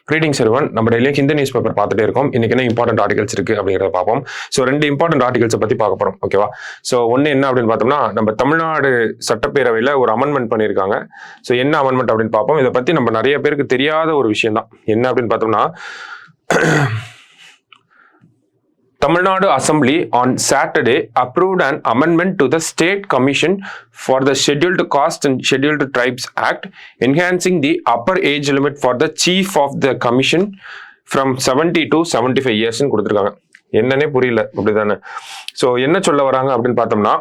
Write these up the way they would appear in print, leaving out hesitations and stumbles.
Greetings everyone. நம்ம டெய்லியும் Hindu news paper பார்த்துட்டே இருக்கோம். இன்னைக்கு என்ன இம்பார்ட்டன்ட் ஆர்டிகல்ஸ் இருக்கு அப்படிங்கிறத பார்ப்போம். ஸோ 2 இம்பார்ட்டன்ட் ஆர்டிகல்ஸை பத்தி பார்க்க போறோம். ஓகேவா? ஸோ ஒன்று என்ன அப்படின்னு பார்த்தோம்னா, நம்ம தமிழ்நாடு சட்டப்பேரவையில் ஒரு அமெண்ட்மெண்ட் பண்ணியிருக்காங்க. ஸோ என்ன அமெண்ட்மெண்ட் அப்படின்னு பார்ப்போம். இதை பத்தி நம்ம நிறைய பேருக்கு தெரியாத ஒரு விஷயம் தான். என்ன அப்படின்னு பார்த்தோம்னா, Tamil Nadu Assembly on Saturday approved an amendment to the State Commission for the Scheduled Caste and Scheduled Tribes Act, enhancing the upper age limit for the chief of the commission from 70 to 75 years கொடுத்துருக்காங்க. என்னன்னே புரியல, அப்படிதானே? So என்ன சொல்ல வராங்க அப்படின்னு பார்த்தோம்னா,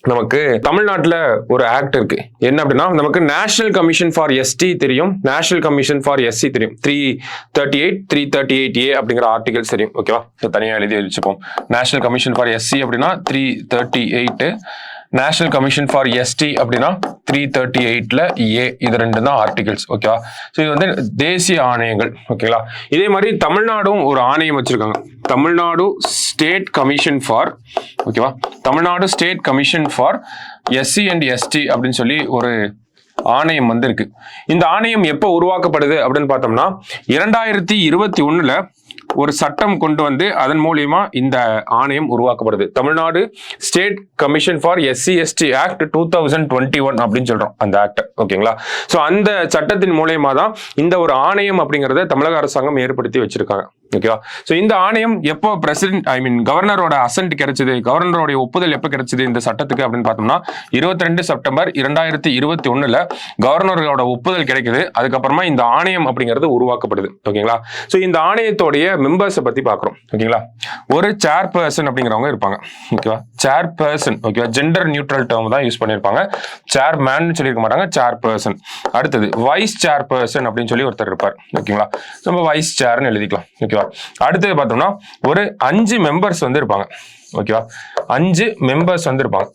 நமக்கு தமிழ்நாட்டில் ஒரு ஆக்ட் இருக்கு. என்ன அப்படின்னா, நமக்கு நேஷனல் கமிஷன் ஃபார் எஸ்டி தெரியும், நேஷனல் கமிஷன் ஃபார் எஸ்சி தெரியும். 338 338A அப்படிங்கிற ஆர்டிகல்ஸ் தெரியும். ஓகேவா? தனியாக எழுதி வச்சுப்போம். நேஷனல் கமிஷன் ஃபார் எஸ்சி அப்படின்னா 338, நேஷனல் கமிஷன் ஃபார் எஸ்டி அப்படின்னா 338ல A. இது 2 தான் ஆர்டிகல்ஸ். ஓகேவா? ஸோ இது வந்து தேசிய ஆணையங்கள். ஓகேங்களா? இதே மாதிரி தமிழ்நாடும் ஒரு ஆணையம் வச்சிருக்காங்க. தமிழ்நாடு ஸ்டேட் கமிஷன் ஃபார், ஓகேவா, Tamil Nadu state commission for SC and ST அப்படின்னு சொல்லி ஒரு ஆணையம் வந்து இருக்கு. இந்த ஆணையம் எப்போ உருவாக்கப்படுது அப்படின்னு பார்த்தோம்னா, 2021ல ஒரு சட்டம் கொண்டு வந்து அதன் மூலியமா இந்த ஆணையம் உருவாக்கப்படுது. Tamil Nadu state commission for SC ST act 2021 அப்படின்னு சொல்றோம் அந்த ஆக்ட். ஓகேங்களா? ஸோ அந்த சட்டத்தின் மூலியமா தான் இந்த ஒரு ஆணையம் அப்படிங்கறத தமிழக அரசாங்கம் ஏற்படுத்தி வச்சிருக்காங்க. ஓகேவா? ஸோ இந்த ஆணையம் எப்போ கவர்னரோட அசன்ட் கிடைச்சது, கவர்னரோட ஒப்புதல் எப்போ கிடைச்சது இந்த சட்டத்துக்கு அப்படின்னு பார்த்தோம்னா, 22 செப்டம்பர் 2021ல கவர்னரோட ஒப்புதல் கிடைக்குது. அதுக்கப்புறமா இந்த ஆணையம் அப்படிங்கிறது உருவாக்கப்படுது. ஓகேங்களா? ஸோ இந்த ஆணையத்தோடைய மெம்பர்ஸை பத்தி பார்க்குறோம். ஓகேங்களா? ஒரு சேர்பர்சன் அப்படிங்கிறவங்க இருப்பாங்க. ஓகேவா? சேர்பர்சன், ஓகேவா, ஜெண்டர் நியூட்ரல் டேர்ம் தான் யூஸ் பண்ணியிருப்பாங்க. சேர்மேன் சொல்லியிருக்க மாட்டாங்க, சேர்பர்சன். அடுத்தது வைஸ் சேர்பர்சன் அப்படின்னு சொல்லி ஒருத்தர் இருப்பார். ஓகேங்களா? நம்ம வைஸ் சேர்னு எழுதிக்கலாம். ஓகேவா? அடுத்தது பார்த்தோம்னா, ஒரு 5 மெம்பர்ஸ் வந்து இருப்பாங்க. ஓகேவா? 5 மெம்பர்ஸ் வந்து இருப்பாங்க.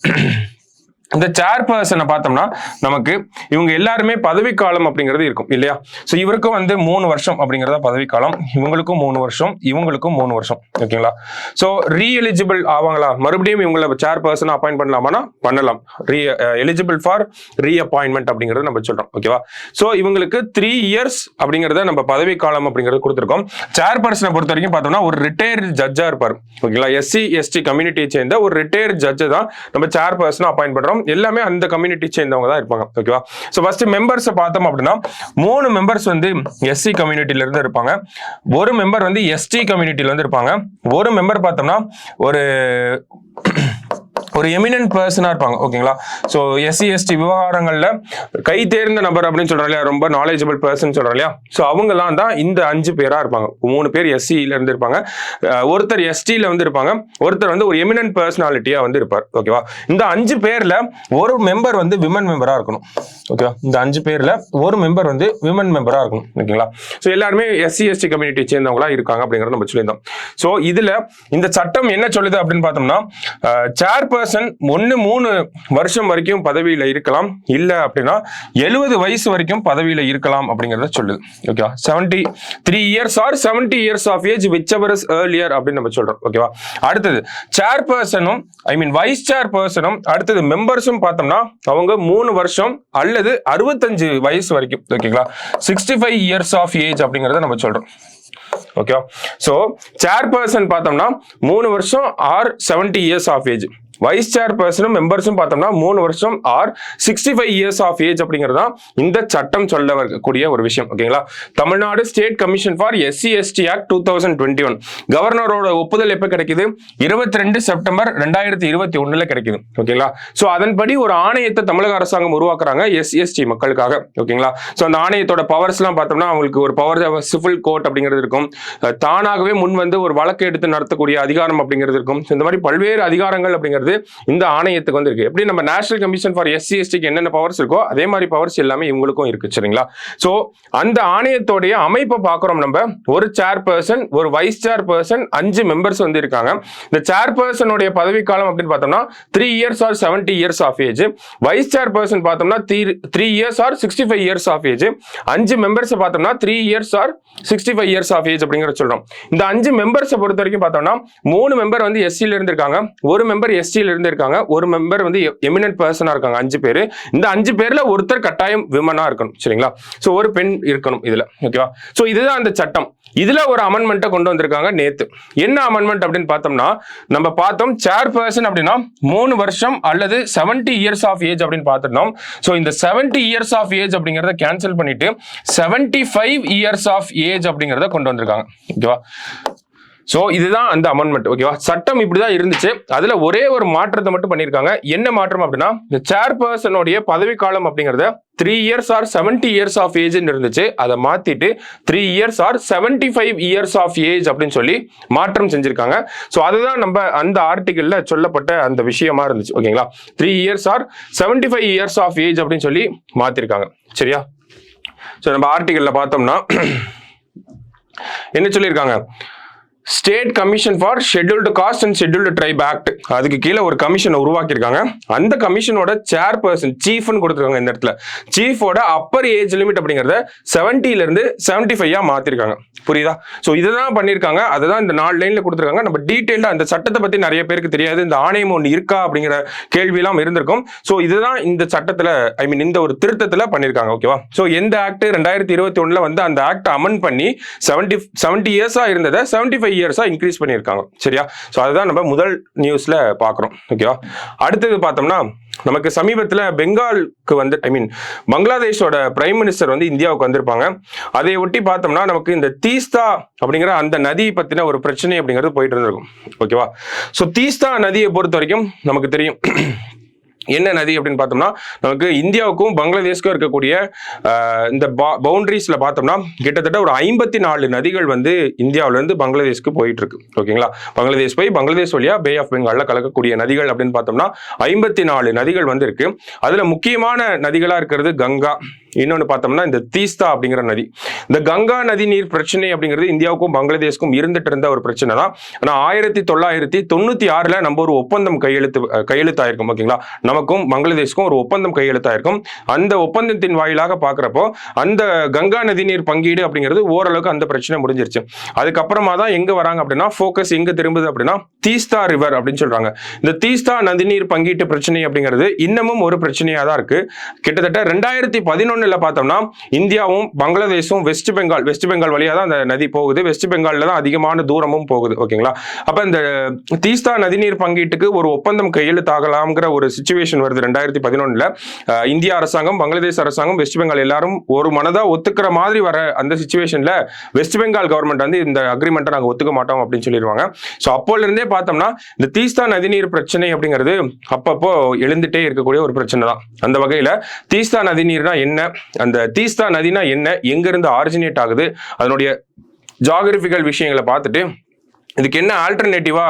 இந்த சேர்பர்சனை பார்த்தோம்னா, நமக்கு இவங்க எல்லாருமே பதவிக்காலம் அப்படிங்கிறது இருக்கும் இல்லையா? ஸோ இவருக்கும் வந்து 3 வருஷம் அப்படிங்கிறத பதவிக்காலம், இவங்களுக்கும் 3 வருஷம், இவங்களுக்கும் 3 வருஷம். ஓகேங்களா? ஸோ ரீஎலிஜிபிள் ஆவாங்களா? மறுபடியும் இவங்களை சேர்பர்சன் அப்பாயிண்ட் பண்ணலாமானா பண்ணலாம். எலிஜிபிள் ஃபார் ரீஅப்பாயின்மெண்ட் அப்படிங்கிறத நம்ம சொல்றோம். ஓகேவா? ஸோ இவங்களுக்கு 3 இயர்ஸ் அப்படிங்கிறத நம்ம பதவிக்காலம் அப்படிங்கிறது கொடுத்துருக்கோம். சேர்பர்சனை பொறுத்த வரைக்கும் பார்த்தோம்னா, ஒரு ரிட்டையர்டு ஜட்ஜா இருப்பார். ஓகேங்களா? எஸ்சி எஸ்டி கம்யூனிட்டியை சேர்ந்த ஒரு ரிட்டையர்டு ஜட்ஜை தான் நம்ம சேர்பர்சனை அப்பாயிண்ட் பண்றோம். எல்லாமே அந்த கம்யூனிட்டி சேர்ந்தவங்க தான் இருப்பாங்க. ஓகேவா? சோ ஃபர்ஸ்ட் மெம்பர்ஸ் பார்த்தோம் அப்படின்னா, 3 மெம்பர்ஸ் வந்து எஸ்சி கம்யூனிட்டில இருந்து இருப்பாங்க, ஒரு மெம்பர் வந்து எஸ்டி கம்யூனிட்டில இருந்து இருப்பாங்க, ஒரு மெம்பர் பார்த்தோம்னா ஒரு எமினன்ட் பர்சனா இருப்பாங்க. ஓகேங்களா? ஸோ எஸ்சி எஸ்டி விவகாரங்கள்ல கை தேர்ந்த நபர் அப்படின்னு சொல்றோம் இல்லையா, ரொம்ப நாலேஜபிள் பர்சன் சொல்றோம் இல்லையா, ஸோ அவங்கலாம் தான் இந்த 5 பேரா இருப்பாங்க. 3 பேர் எஸ்சியில இருந்து இருப்பாங்க, ஒருத்தர் எஸ்டில வந்து இருப்பாங்க, ஒருத்தர் வந்து ஒரு எமினன்ட் பர்சனாலிட்டியா வந்து இருப்பார். ஓகேவா? இந்த 5 பேர்ல ஒரு மெம்பர் வந்து விமன் மெம்பரா இருக்கணும். ஓகேவா? இந்த 5 பேர்ல ஒரு மெம்பர் வந்து விமன் மெம்பரா இருக்கணும். ஓகேங்களா? ஸோ எல்லாருமே எஸ்சி எஸ்டி கம்யூனிட்டி சேர்ந்தவங்களா இருக்காங்க அப்படிங்கறத நம்ம சொல்லியிருந்தோம். ஸோ இதுல இந்த சட்டம் என்ன சொல்லுது அப்படின்னு பார்த்தோம்னா, சேர்பர்சன் 3 வருஷம் வரைக்கும் பதவியில இருக்கலாம், இல்ல அப்படின்னா 70 வயசு வரைக்கும் பதவியில இருக்கலாம் அப்படிங்கறத சொல்லுது. ஓகேவா? 73 years or 70 years of age whichever is earlier அப்படின்னு நம்ம சொல்றோம். ஓகேவா? அடுத்தது சேர்பர்சனும் வைஸ் சேர்பர்சனும் அடுத்தது மெம்பர்ஸும் பார்த்தோம்னா, அவங்க 3 வருஷம் அல்லது 65 வயசு வரைக்கும். ஓகேங்களா? 65 இயர்ஸ் ஆஃப் ஏஜ் அப்படிங்கறத நம்ம சொல்றோம். ஓகே, சோ சேர்பர்சன் பார்த்தோம்னா 3 வருஷம் or 70 years of age, vice சேர்பர்சனும் மெம்பர்ஸும் பார்த்தோம்னா 3 வருஷம் ஆர் 65 இயர்ஸ் ஆஃப் ஏஜ் அப்படிங்கிறது தான் இந்த சட்டம் சொல்ல வரக்கூடிய ஒரு விஷயம். ஓகேங்களா? Tamil Nadu state commission for SC ST act 2021 கவர்னரோட ஒப்புதல் எப்ப கிடைக்குது? 22 செப்டம்பர் 2021 கிடைக்குது. ஓகேங்களா? சோ அதன்படி ஒரு ஆணையத்தை தமிழக அரசாங்கம் உருவாக்குறாங்க எஸ்சி எஸ்டி மக்களுக்காக. ஓகேங்களா? சோ அந்த ஆணையத்தோட பவர்ஸ் எல்லாம் பார்த்தோம்னா, அவங்களுக்கு ஒரு பவர் சிவில் கோர்ட் அப்படிங்கிறது இருக்கும், தானாகவே முன் வந்து ஒரு வழக்கு எடுத்து நடத்தக்கூடிய அதிகாரம் அப்படிங்கிறது இருக்கும். இந்த மாதிரி பல்வேறு அதிகாரங்கள் அப்படிங்கிறது இந்த ஆணையத்துக்கு வந்து இருக்கு. எப்படி நம்ம நேஷனல் கமிஷன் ஃபார் எஸ்சி எஸ்டிக்கு என்னென்ன பவர்ஸ் இருக்கோ அதே மாதிரி பவர்ஸ் எல்லாமே இவங்களுக்கும் இருக்கு. சரிங்களா? சோ அந்த ஆணையத்தோடைய அமைப்பை பார்க்கிறோம் நம்ம. ஒரு சேர்பர்சன், ஒரு வைஸ் சேர்பர்சன், 5 மெம்பர்ஸ் வந்து இருக்காங்க. இந்த சேர்பர்சனுடைய பதவிக்காலம் அப்படின்னு பார்த்தோம்னா 3 years or 70 years of age, vice chairperson பார்த்தோம்னா 3 years or 65 years of age, 5 members பார்த்தோம்னா 3 years or 65 years of age அப்படிங்கறத சொல்றோம். இந்த 5 மெம்பர்ஸை பொறுத்த வரைக்கும் பார்த்தோம்னா 3 மெம்பர் வந்து எஸ்சில இருந்து இருக்காங்க, ஒரு மெம்பர் எஸ்டி எஸ்டில இருந்து இருக்காங்க, ஒரு மெம்பர் வந்து எமினன்ட் பர்சனா இருக்காங்க, 5 பேர். இந்த 5 பேர்ல ஒருத்தர் கட்டாயம் விமனா இருக்கணும், சரிங்களா? சோ ஒரு பெண் இருக்கணும் இதுல, ஓகேவா? சோ இதுதான் அந்த சட்டம். இதுல ஒரு அமெண்ட்மெண்ட்டை கொண்டு வந்திருக்காங்க நேத்து. என்ன அமெண்ட்மெண்ட் அப்படின்னு பார்த்தோம்னா, நம்ம பார்த்தோம் சேர்பர்சன் அப்படின்னா 3 வருஷம் அல்லது 70 இயர்ஸ் ஆஃப் ஏஜ் அப்படின்னு பார்த்துட்டோம். சோ இந்த 70 இயர்ஸ் ஆஃப் ஏஜ் அப்படிங்கறத கேன்சல் பண்ணிட்டு 75 இயர்ஸ் ஆஃப் ஏஜ் அப்படிங்கறத கொண்டு வந்திருக்காங்க, ஓகேவா? சோ இதுதான் அந்த அமெண்ட்மெண்ட், ஓகேவா? சட்டம் இப்படிதான் இருந்துச்சு. அதுல ஒரே ஒரு மாற்றத்தை மட்டும் பண்ணிருக்காங்க. என்ன மாற்றம் அப்படின்னா, இந்த சேர்பர்சனுடைய பதவி காலம் அப்படிங்கறத 3 years or 70 years of age இருந்துச்சு, அதை மாத்திட்டு 3 years or 75 years of age அப்படின்னு சொல்லி மாற்றம் செஞ்சிருக்காங்க. சோ அதுதான் நம்ம அந்த ஆர்டிகல்ல சொல்லப்பட்ட அந்த விஷயமா இருந்துச்சு, ஓகேங்களா? 3 years or 75 years of age அப்படின்னு சொல்லி மாத்திருக்காங்க, சரியா? சோ நம்ம ஆர்டிகல்ல பார்த்தோம்னா என்ன சொல்லியிருக்காங்க, state commission for scheduled caste and scheduled try act, அதுக்கு கீழே ஒரு கமிஷனை உருவாக்கியிருக்காங்க. அந்த கமிஷனோட சேர்பர்சன் சீஃப்னு கொடுத்துருக்காங்க. இந்த இடத்துல சீஃபோட அப்பர் ஏஜ் லிமிட் அப்படிங்கறத 70ல இருந்து 75 மாத்திருக்காங்க, புரியுதா? சோ இதுதான் பண்ணிருக்காங்க. அதுதான் இந்த 4 லைன்ல கொடுத்துருக்காங்க. நம்ம டீடைல்டா அந்த சட்டத்தை பத்தி நிறைய பேருக்கு தெரியாது, இந்த ஆணையம் ஒன்று இருக்கா அப்படிங்கிற கேள்வி எல்லாம் இருந்திருக்கும். சோ இதுதான் இந்த சட்டத்துல, ஐ மீன் இந்த ஒரு திருத்தத்துல பண்ணிருக்காங்க, ஓகேவா? சோ எந்த ஆக்ட் 2021ல வந்து அந்த ஆக்ட் அமெண்ட் பண்ணி 70 இயர்ஸா இருந்ததை 75 இயர்ஸா இன்க்ரீஸ் பண்ணியிருக்காங்க, சரியா? சோ அதுதான் நம்ம முதல் நியூஸ்ல பாக்குறோம், ஓகேவா? அடுத்தது பார்த்தோம்னா, நமக்கு சமீபத்தில் பெங்காலுக்கு வந்து ஐ மீன் பங்களாதேஷோட பிரைம் மினிஸ்டர் வந்து இந்தியாவுக்கு வந்திருப்பாங்க. அதை ஒட்டி பார்த்தோம்னா நமக்கு இந்த தீஸ்தா அப்படிங்கிற அந்த நதியை பத்தின ஒரு பிரச்சனை அப்படிங்கிறது போயிட்டு இருந்திருக்கும், ஓகேவா? சோ தீஸ்தா நதியை பொறுத்த வரைக்கும் நமக்கு தெரியும் என்ன நதி அப்படின்னு பார்த்தோம்னா, நமக்கு இந்தியாவுக்கும் பங்களாதேஷ்க்கும் இருக்கக்கூடிய இந்த பவுண்டரிஸ்ல பார்த்தோம்னா கிட்டத்தட்ட ஒரு 54 நதிகள் வந்து இந்தியாவில இருந்து பங்களாதேஷ்க்கு போயிட்டு இருக்கு, ஓகேங்களா? பங்களாதேஷ் போய் பங்களாதேஷ் வழியா பே ஆஃப் பெங்கால்ல கலக்கக்கூடிய நதிகள் அப்படின்னு பார்த்தோம்னா 54 நதிகள் வந்து இருக்கு. அதுல முக்கியமான நதிகளா இருக்கிறது கங்கா, இன்னொன்னு பார்த்தோம்னா இந்த தீஸ்தா அப்படிங்கிற நதி. இந்த கங்கா நதி நீர் பிரச்சனை அப்படிங்கிறது இந்தியாவுக்கும் பங்களாதேஷ்க்கும் இருந்துட்டு இருந்த ஒரு பிரச்சனை தான். ஆனா 1996ல நம்ம ஒரு ஒப்பந்தம் கையெழுத்தாயிருக்கும், ஓகேங்களா? நமக்கும் பங்களாதேஷ்க்கும் ஒரு ஒப்பந்தம் கையெழுத்தாயிருக்கும். அந்த ஒப்பந்தத்தின் வாயிலாக பாக்குறப்போ அந்த கங்கா நதி நீர் பங்கீடு அப்படிங்கிறது ஓரளவுக்கு அந்த பிரச்சனை முடிஞ்சிருச்சு. அதுக்கப்புறமா தான் எங்க வராங்க அப்படின்னா, போக்கஸ் எங்க திரும்புது அப்படின்னா தீஸ்தா ரிவர் அப்படின்னு சொல்றாங்க. இந்த தீஸ்தா நதிநீர் பங்கீட்டு பிரச்சனை அப்படிங்கிறது இன்னமும் ஒரு பிரச்சனையா தான் இருக்கு. கிட்டத்தட்ட 2011 பார்த்தோம்னா இந்தியாவும் பங்களாதேஷும் வெஸ்ட் பெங்கால் வழியா தான் அந்த நதி போகுது. வெஸ்ட் பெங்கால்ல தான் அதிகமான தூரமும் போகுது, ஓகேங்களா? அப்ப இந்த தீஸ்தா நதிநீர் பங்கீட்டுக்கு ஒரு ஒப்பந்தம் கையெழுத்தாகலாம்ங்கிற ஒரு சிச்சுவேஷன் வருது 2011ல. இந்திய அரசாங்கம், பங்களாதேஷ் அரசாங்கம், வெஸ்ட் பெங்கால் எல்லாரும் ஒரு மனதா ஒத்துக்கிற மாதிரி வர அந்த சிச்சுவேஷன்ல வெஸ்ட் பெங்கால் கவர்மெண்ட் வந்து இந்த அக்ரிமெண்ட்டை நாங்க ஒத்துக்க மாட்டோம் அப்படின்னு சொல்லிடுவாங்க. சோ அப்போல இருந்தே பார்த்தோம்னா இந்த தீஸ்தா நதிநீர் பிரச்சனை அப்படிங்கிறது அப்பப்போ எழுந்துட்டே இருக்கக்கூடிய ஒரு பிரச்சனை தான். அந்த வகையில தீஸ்தா நதிநீர்னா என்ன, அந்த தீஸ்தா நதினா என்ன, எங்க இருந்து ஆரிஜினேட் ஆகுது, அதனுடைய ஜியோகிராபிக்கல் விஷயங்களை பார்த்துட்டு இதுக்கு என்ன ஆல்டர்னேட்டிவா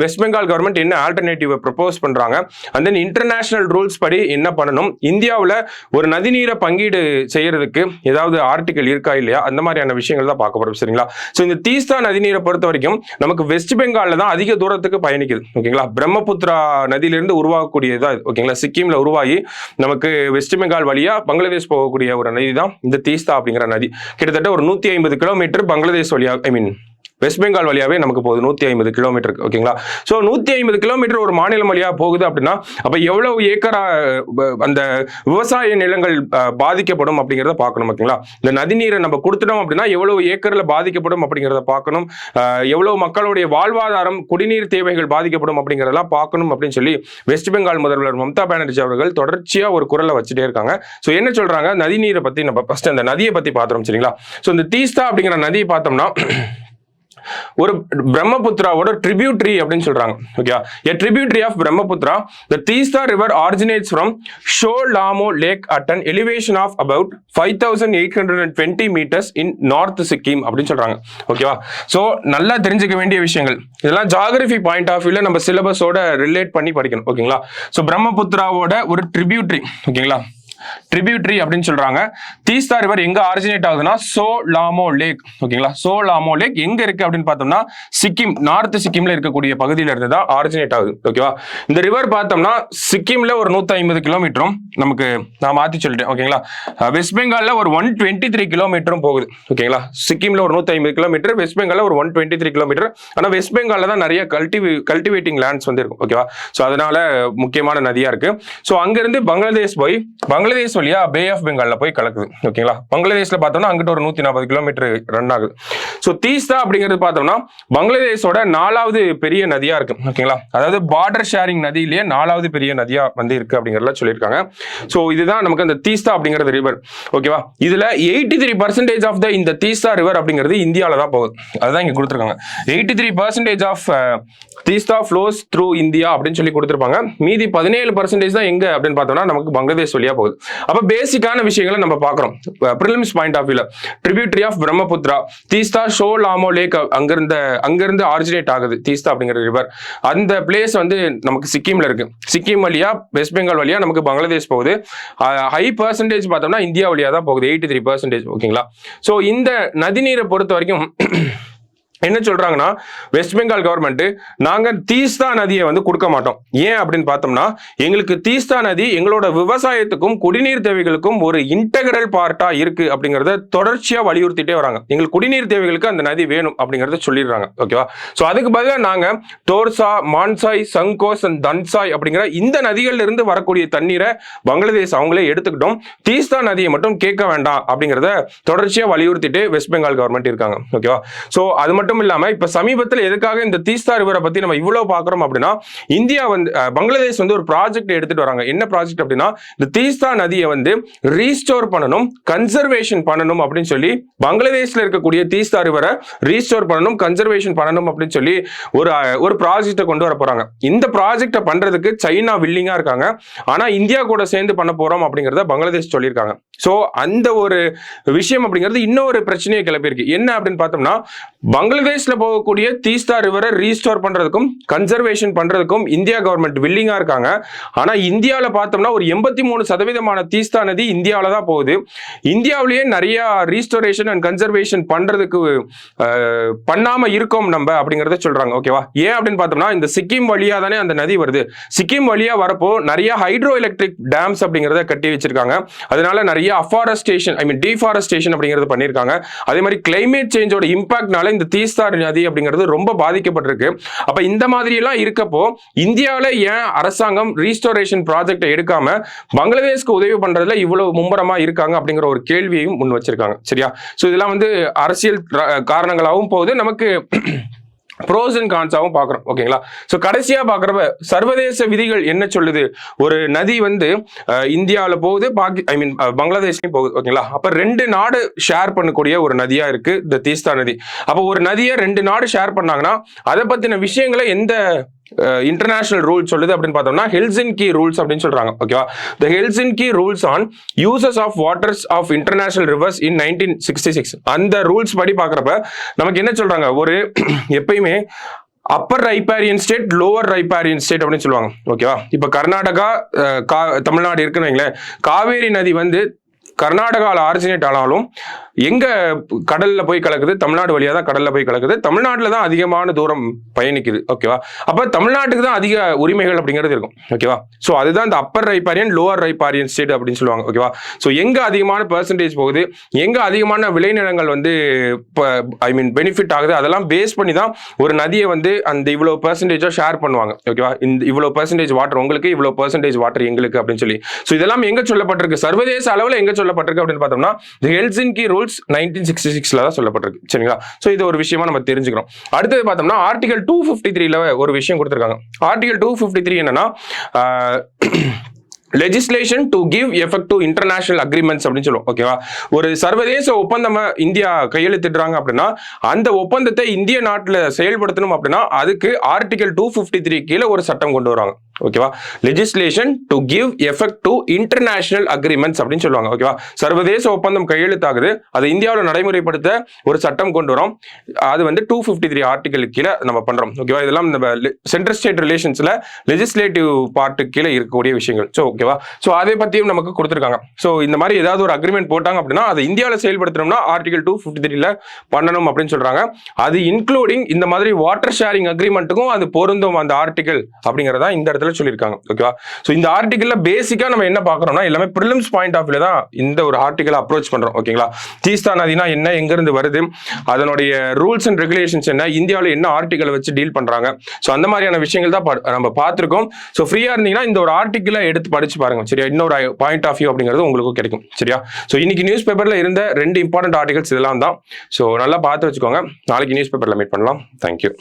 வெஸ்ட் பெங்கால் கவர்மெண்ட் என்ன ஆல்டர்னேட்டிவா ப்ரப்போஸ் பண்றாங்க, அந்த இன்டர்நேஷனல் ரூல்ஸ் படி என்ன பண்ணணும், இந்தியாவில் ஒரு நதிநீரை பங்கீடு செய்யறதுக்கு ஏதாவது ஆர்டிகல் இருக்கா இல்லையா, அந்த மாதிரியான விஷயங்கள் தான் பார்க்க போறோம், சரிங்களா? ஸோ இந்த தீஸ்தா நதிநீரை பொறுத்த வரைக்கும் நமக்கு வெஸ்ட் பெங்கால்ல தான் அதிக தூரத்துக்கு பயணிக்குது, ஓகேங்களா? பிரம்மபுத்திரா நதியிலிருந்து உருவாகக்கூடியதா, ஓகேங்களா? சிக்கிம்ல உருவாகி நமக்கு வெஸ்ட் பெங்கால் வழியா பங்களாதேஷ் போகக்கூடிய ஒரு நதி தான் இந்த தீஸ்தா அப்படிங்கிற நதி. கிட்டத்தட்ட ஒரு 150 கிலோமீட்டர் பங்களாதேஷ் வழியா, ஐ மீன் வெஸ்ட் பெங்கால் வழியாவே நமக்கு போகுது 150 கிலோமீட்டர், ஓகேங்களா? ஸோ 150 கிலோமீட்டர் ஒரு மாநிலம் வழியா போகுது அப்படின்னா அப்ப எவ்வளவு ஏக்கரா அந்த விவசாய நிலங்கள் பாதிக்கப்படும் அப்படிங்கிறத பார்க்கணும், ஓகேங்களா? இந்த நதிநீரை நம்ம கொடுத்துட்டோம் அப்படின்னா எவ்வளவு ஏக்கர்ல பாதிக்கப்படும் அப்படிங்கிறத பார்க்கணும். எவ்வளவு மக்களுடைய வாழ்வாதாரம், குடிநீர் தேவைகள் பாதிக்கப்படும் அப்படிங்கிறதெல்லாம் பார்க்கணும் அப்படின்னு சொல்லி வெஸ்ட் பெங்கால் முதல்வர் மம்தா பானர்ஜி அவர்கள் தொடர்ச்சியா ஒரு குரலை வச்சுட்டே இருக்காங்க. ஸோ என்ன சொல்றாங்க, நதிநீரை பத்தி நம்ம ஃபர்ஸ்ட் அந்த நதியை பத்தி பார்த்தோம், சரிங்களா? ஸோ இந்த தீஸ்தா அப்படிங்கிற நதியை பார்த்தோம்னா ஒரு பிரம்மபுத்திராவோட tributary அப்படின்னு சொல்றாங்க, okay? A tributary of Brahmaputra, the Teesta river originates from Sholamo Lake at an elevation of about 5820 meters in North Sikkim அப்படின்னு சொல்றாங்க, ஓகேவா? சோ நல்லா தெரிஞ்சுக்க வேண்டிய விஷயங்கள் இதெல்லாம் ஜியோகிராபி பாயிண்ட் ஆஃப் வியூல நம்ம சிலபஸோட ரிலேட் பண்ணி படிக்கணும், ஓகேங்களா? சோ பிரம்மபுத்திராவோட ஒரு tributary, ஓகேங்களா? ட்ரிபியூட்டரி அப்படின்னு சொல்றாங்க. தீஸ்தா ரிவர் எங்க ஆரிஜினேட் ஆகுதுன்னா சோலாமோ லேக். ஓகேங்களா, சோலாமோ லேக் எங்க இருக்கு அப்படின்னு பார்த்தோம்னா சிக்கிம், நார்த் சிக்கிம்ல இருக்கக்கூடிய பகுதியில இருந்து தான் ஆரிஜினேட் ஆகுது. ஓகேவா, இந்த ரிவர் பார்த்தோம்னா சிக்கிம்ல ஒரு 150 கிலோமீட்டரும் நமக்கு நான் மாத்தி சொல்லிட்டேன். ஓகேங்களா, வெஸ்ட் பெங்கால்ல ஒரு 123 கிலோமீட்டரும் போகுது. ஓகேங்களா, சிக்கிம்ல ஒரு 150 கிலோமீட்டர், வெஸ்ட் பெங்கால்ல ஒரு 123 கிலோமீட்டர். ஆனா வெஸ்ட் பெங்கால்ல தான் நிறைய கல்டிவேட்டிங் லேண்ட்ஸ் வந்து இருக்கும். ஓகேவா, ஸோ அதனால முக்கியமான நதியா இருக்கு. ஸோ அங்கிருந்து பங்களாதேஷ் போய் பங்களாதேஷ் வழியா பே ஆஃப் பெங்கால்ல போய் கலக்குது. ஓகேங்களா, பங்களாதேஷ்ல பார்த்தோம்னா அங்கிட்ட ஒரு 140 கிலோமீட்டர் ரன் ஆகுது. ஸோ தீஸ்தா அப்படிங்கிறது பார்த்தோம்னா பங்களாதேஷோட 4வது பெரிய நதியா இருக்கு. ஓகேங்களா, அதாவது பார்டர் ஷேரிங் நதியிலேயே 4வது பெரிய நதியா வந்து இருக்கு அப்படிங்கறத சொல்லியிருக்காங்க. ஸோ இதுதான் நமக்கு அந்த தீஸ்தா அப்படிங்கிறது ரிவர். ஓகேவா, இதுல 83% ஆஃப் த இந்த தீஸ்தா ரிவர் அப்படிங்கிறது இந்தியாவில தான் போகுது. அதுதான் இங்க கொடுத்துருக்காங்க. 83% of Teesta flows through India அப்படின்னு சொல்லி கொடுத்துருப்பாங்க. மீதி 17% தான் எங்க அப்படின்னு பார்த்தோம்னா நமக்கு பங்களாதேஷ் வழியா போகுது. அப்ப பேசிக்கான விஷயங்களை நம்ம பார்க்கிறோம். பிரிலிம்ஸ் பாயிண்ட் ஆஃப் வியூல ட்ரிபியூட்டரி ஆஃப் பிரம்மபுத்திரா, தீஸ்தா சோலாமோ லேக் அங்கிருந்து ஆரிஜினேட் ஆகுது தீஸ்தா அப்படிங்கிற ரிவர். அந்த பிளேஸ் வந்து நமக்கு சிக்கிம்ல இருக்கு. சிக்கிம் வழியா வெஸ்ட் பெங்கால் வழியா நமக்கு பங்களாதேஷ் போகுது. ஹை பர்சன்டேஜ் பார்த்தோம்னா இந்தியா வழியா தான் போகுது, 83%. ஓகேங்களா, ஸோ இந்த நதிநீரை பொறுத்த வரைக்கும் என்ன சொல்றாங்கன்னா வெஸ்ட் பெங்கால் கவர்மெண்ட் நாங்க தீஸ்தா நதியை வந்து கொடுக்க மாட்டோம். ஏன் அப்படின்னு பார்த்தோம்னா எங்களுக்கு தீஸ்தா நதி எங்களோட விவசாயத்துக்கும் குடிநீர் தேவைகளுக்கும் ஒரு இன்டெகிரல் பார்ட்டா இருக்கு அப்படிங்கறத தொடர்ச்சியா வலியுறுத்திட்டே வராங்க. எங்களுக்கு குடிநீர் தேவைகளுக்கு அந்த நதி வேணும் அப்படிங்கறத சொல்லிடுறாங்க. ஓகேவா, ஸோ அதுக்கு பதிலாக நாங்க தோர்சா, மான்சாய், சங்கோஸ் அண்ட் தன்சாய் அப்படிங்கிற இந்த நதிகள்ல இருந்து வரக்கூடிய தண்ணீரை பங்களாதேஷ் அவங்களே எடுத்துக்கிட்டோம், தீஸ்தா நதியை மட்டும் கேட்க வேண்டாம் அப்படிங்கறத தொடர்ச்சியா வலியுறுத்திட்டு வெஸ்ட் பெங்கால் கவர்மெண்ட் இருக்காங்க. ஓகேவா, ஸோ அது மட்டும் இல்லாம இப்ப சமீபத்தில் எதுக்காக இந்த தீஸ்தா ரிவரை பத்தி நம்ம இவ்வளவு பாக்குறோம் அப்படின்னா இந்தியா வந்து பங்களாதேஷ் வந்து ஒரு ப்ராஜெக்ட் எடுத்துட்டு வராங்க. என்ன ப்ராஜெக்ட் அப்படின்னா இந்த தீஸ்தா நதியை வந்து ரீஸ்டோர் பண்ணணும், கன்சர்வேஷன் பண்ணணும் அப்படின்னு சொல்லி பங்களாதேஷ்ல இருக்கக்கூடிய தீஸ்தா ரிவரை ரீஸ்டோர் பண்ணணும், கன்சர்வேஷன் பண்ணணும் அப்படின்னு சொல்லி ஒரு ப்ராஜெக்டை கொண்டு வர போறாங்க. இந்த ப்ராஜெக்டை பண்றதுக்கு சைனா வில்லிங்கா இருக்காங்க. ஆனா இந்தியா கூட சேர்ந்து பண்ண போறோம் அப்படிங்கறத பங்களாதேஷ் சொல்லியிருக்காங்க. சோ அந்த ஒரு விஷயம் அப்படிங்கிறது இன்னொரு பிரச்சனையை கிளப்பியிருக்கு. என்ன அப்படின்னு பார்த்தோம்னா பங்களாதேஷ்ல போகக்கூடிய தீஸ்தா ரிவரை ரீஸ்டோர் பண்றதுக்கும் கன்சர்வேஷன் பண்றதுக்கும் இந்தியா கவர்மெண்ட் வில்லிங்கா இருக்காங்க. ஆனா இந்தியாவில பார்த்தோம்னா ஒரு 83% தீஸ்தா நதி இந்தியாவில தான் போகுது. இந்தியாவிலேயே நிறைய ரீஸ்டோரேஷன் அண்ட் கன்சர்வேஷன் பண்றதுக்கு பண்ணாம இருக்கோம் நம்ம அப்படிங்கறத சொல்றாங்க. ஓகேவா, ஏன் அப்படின்னு பார்த்தோம்னா இந்த சிக்கிம் வழியா தானே அந்த நதி வருது. சிக்கிம் வழியா வரப்போ நிறைய ஹைட்ரோ எலக்ட்ரிக் டேம்ஸ் அப்படிங்கறத கட்டி வச்சிருக்காங்க. அதனால நிறைய அஃபாரஸ்டேஷன் டீஃபாரஸ்டேஷன் அப்படிங்கறது பண்ணிருக்காங்க. அதே மாதிரி கிளைமேட் சேஞ்சோட இம்பாக்ட்னால இந்த தீஸ்தா நதி அப்படிங்கிறது ரொம்ப பாதிக்கப்பட்டிருக்கு. அப்ப இந்த மாதிரி எல்லாம் இருக்கப்போ இந்தியாவில ஏன் அரசாங்கம் ரீஸ்டோரேஷன் ப்ராஜெக்ட் எடுக்காம பங்களாதேஷ்க்கு உதவி பண்றதுல இவ்வளவு மும்முரமா இருக்காங்க அப்படிங்கிற ஒரு கேள்வியையும் முன் வச்சிருக்காங்க. சரியா, சோ இதெல்லாம் வந்து அரசியல் காரணங்களாகவும் போகுது, நமக்கு ப்ரோஸ் அண்ட் கான்ஸாவும் பார்க்குறோம். ஓகேங்களா, ஸோ கடைசியா பார்க்குறப்ப சர்வதேச விதிகள் என்ன சொல்லுது, ஒரு நதி வந்து இந்தியாவில் போகுது, பங்களாதேஷ்லையும் போகுது. ஓகேங்களா, அப்போ 2 நாடு ஷேர் பண்ணக்கூடிய ஒரு நதியா இருக்கு இந்த தீஸ்தா நதி. அப்போ ஒரு நதியை 2 நாடு ஷேர் பண்ணாங்கன்னா அதை பத்தின விஷயங்களை எந்த இன்டர்நேஷனல் ரூல் சொல்லுது அப்படின்னு பார்த்தோம்னா ஹெல்சின்கி ரூல்ஸ் அப்படின்னு சொல்றாங்க. ஓகேவா, the Helsinki rules on uses of waters of international rivers in 1966 அந்த ரூல்ஸ் படி பார்க்குறப்ப நமக்கு என்ன சொல்றாங்க, ஒரு எப்பயுமே அப்பர் ரைபாரியன் ஸ்டேட், லோவர் ரைபாரியன் ஸ்டேட் அப்படின்னு சொல்லுவாங்க. ஓகேவா, இப்ப கர்நாடகா தமிழ்நாடு இருக்குன்னு வைங்களேன், காவேரி நதி வந்து கர்நாடகாவில் ஆரிஜினேட் ஆனாலும் எங்க கடல்ல போய் கலக்குது, தமிழ்நாடு வழியா தான் கடல்ல போய் கலக்குது. தமிழ்நாட்டில் தான் அதிகமான தூரம் பயணிக்குது. ஓகேவா, அப்ப தமிழ்நாட்டுக்கு தான் அதிக உரிமைகள் அப்படிங்கிறது இருக்கும். ஓகேவா, ஸோ அதுதான் இந்த அப்பர் ரைபாரியன், லோவர் ரைபாரியன் ஸ்டேட் அப்படின்னு சொல்லுவாங்க. ஓகேவா, ஸோ எங்க அதிகமான பெர்சன்டேஜ் போகுது, எங்க அதிகமான விளைநிலங்கள் வந்து பெனிஃபிட் ஆகுது, அதெல்லாம் பேஸ் பண்ணி தான் ஒரு நதியை வந்து அந்த இவ்வளவு பெர்சன்டேஜா ஷேர் பண்ணுவாங்க. ஓகேவா, இந்த இவ்வளவு பெர்சன்டேஜ் வாட்டர் உங்களுக்கு, இவ்வளவு பெர்சன்டேஜ் வாட்டர் எங்களுக்கு அப்படின்னு சொல்லி. ஸோ இதெல்லாம் எங்க சொல்லப்பட்டிருக்கு, சர்வதேச அளவில் எங்க சொல்லப்பட்டிருக்கு அப்படின்னு பார்த்தோம்னா ஹெல்சின்கி ரூல்ஸ் 1966 தான் சொல்லப்பட்டிருக்கு. சரிங்களா, சோ இது ஒரு விஷயமா நம்ம தெரிஞ்சுக்கிறோம். அடுத்தது பார்த்தோம்னா ஆர்டிகல் 253ல ஒரு விஷயம் கொடுத்திருக்காங்க. ஆர்டிகல் 253 என்னன்னா legislation to give effect to international agreements அப்படின்னு சொல்லுவோம். ஓகேவா, ஒரு சர்வதேச ஒப்பந்தம் இந்தியா கையெழுத்திடுறாங்க அப்படின்னா அந்த ஒப்பந்தத்தை இந்திய நாட்டில் செயல்படுத்தணும் அப்படின்னா அதுக்கு ஆர்டிகல் 253 கீழே ஒரு சட்டம் கொண்டு வராங்க. ஓகேவா, legislation to give effect to international agreements அப்படின்னு சொல்லுவாங்க. ஓகேவா, சர்வதேச ஒப்பந்தம் கையெழுத்தாகுது, அதை இந்தியாவில் நடைமுறைப்படுத்த ஒரு சட்டம் கொண்டு வரோம். அது வந்து 253 ஆர்டிகல் கீழே நம்ம பண்றோம். ஓகேவா, இதெல்லாம் நம்ம சென்ட்ரல் ஸ்டேட் ரிலேஷன்ஸ்ல லெஜிஸ்லேட்டிவ் பார்ட்டு கீழே இருக்கக்கூடிய விஷயங்கள். ஸோ ஓகேவா, ஓகேவா? ஸோ அதை பற்றியும் நமக்கு கொடுத்துருக்காங்க. ஸோ இந்த மாதிரி ஏதாவது ஒரு அக்ரிமெண்ட் போட்டாங்க அப்படின்னா அதை இந்தியாவில் செயல்படுத்தணும்னா ஆர்டிகல் 253 பண்ணணும் அப்படின்னு சொல்றாங்க. அது இன்க்ளூடிங் இந்த மாதிரி வாட்டர் ஷேரிங் அக்ரிமெண்ட்டுக்கும் அது பொருந்தும் அந்த ஆர்டிகல் அப்படிங்கிறதா இந்த இடத்துல சொல்லியிருக்காங்க. ஓகேவா? ஸோ இந்த ஆர்டிகல்ல பேசிக்கா நம்ம என்ன பார்க்கறோம்னா எல்லாமே ப்ரிலிம்ஸ் பாயிண்ட் ஆஃப் வியூல தான் இந்த ஒரு ஆர்டிகல் அப்ரோச் பண்றோம். ஓகேங்களா? தீஸ்தா நதினா என்ன, எங்க இருந்து வருது, அதனுடைய ரூல்ஸ் அண்ட் ரெகுலேஷன்ஸ் என்ன, இந்தியாவில் என்ன ஆர்டிகல் வச்சு டீல் பண்றாங்க, ஸோ அந்த மாதிரியான விஷயங்கள் தான் நம்ம பார்த்திருக்கோம். ஸோ ஃப்ரீயா இருந்தீங்கன்னா இந்த ஒரு ஆர்டிகலை எடுத்து படிச்சு பாருங்க. சரியா? இன்னொரு பாயிண்ட் ஆஃப் வியூ அப்படிங்கிறது உங்களுக்கு கிடைக்கும். சரியா? ஸோ இன்னைக்கு நியூஸ் பேப்பர்ல இருந்த 2 இம்பார்ட்டன்ட் ஆர்டிகல்ஸ் இதெல்லாம் தான். ஸோ நல்லா பார்த்து வச்சுக்கோங்க. நாளைக்கு நியூஸ் பேப்பர்ல மீட் பண்ணலாம். தேங்க்யூ.